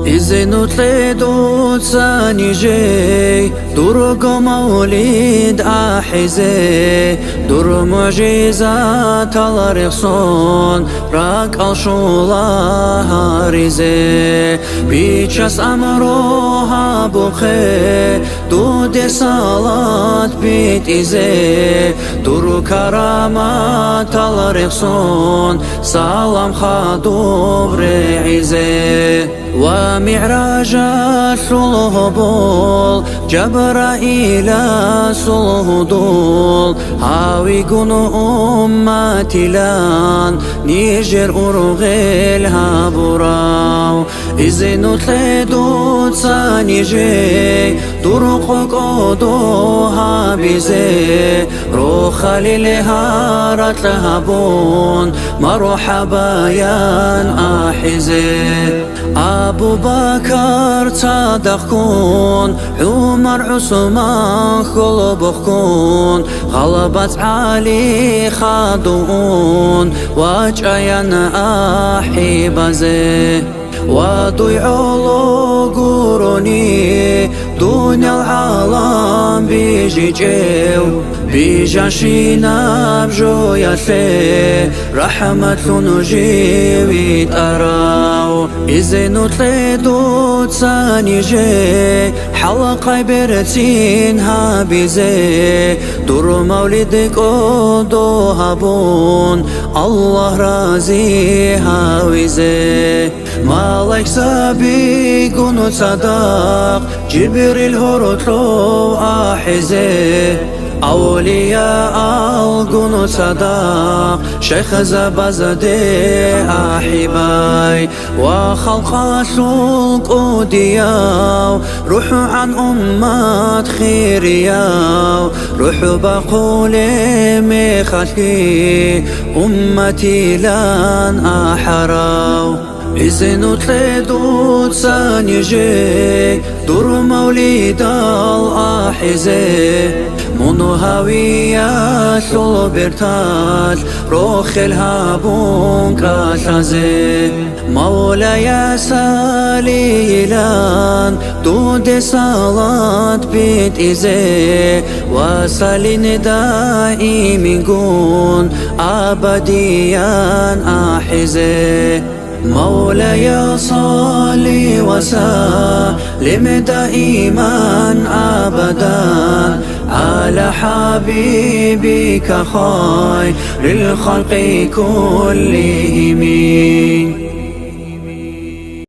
إذن تليدو تساني جي درق مولد أحزي در معجزات الرقصون راك الشولا هارزي بيتشاس أمروها بخي دود صلاة بيت إزي در كرامات الرقصون سلام خادوب رعزي ومعراج الهبول جبرائيل الهدول هاوي قنو أمتي لان نيجر أرغيل هابراو إذن تليدو تساني جي درقك أدوها بزي روخ للهارة لهبون مرحبا يان أحزي أبو بكر صادق كون عمر عثمان خلبخ كون غلبت علي خادون وجاين أحبازي وضيعوا قروني دنيا العالم بيجيجيو بيجاشينا بجوياتي رحمة نجيب أراو إذن تليدو تساني جي حلقة برتين هابيزي دور مولدك أدو هابون الله رازي هاويزي مالك سابق وصدق جبريل هرطلو أحزي أولياء القنو صدق شيخ زبازدي أحباي وخلق سوق أودياو روحوا عن أمة خيرياو روحوا بقولي مخلقي أمتي لن أحراو إذن تليدو تساني جي دور مولد الأحزي منو هاوية شلو برتاج روخ الهابون كاشازي مولاي سالي لان دود صلاة بيت إزي وسالي ندائي من قون أبديا أحزي مولاي صلي وسلم دائما أبدا على حبيبك خير الخلق كلهم.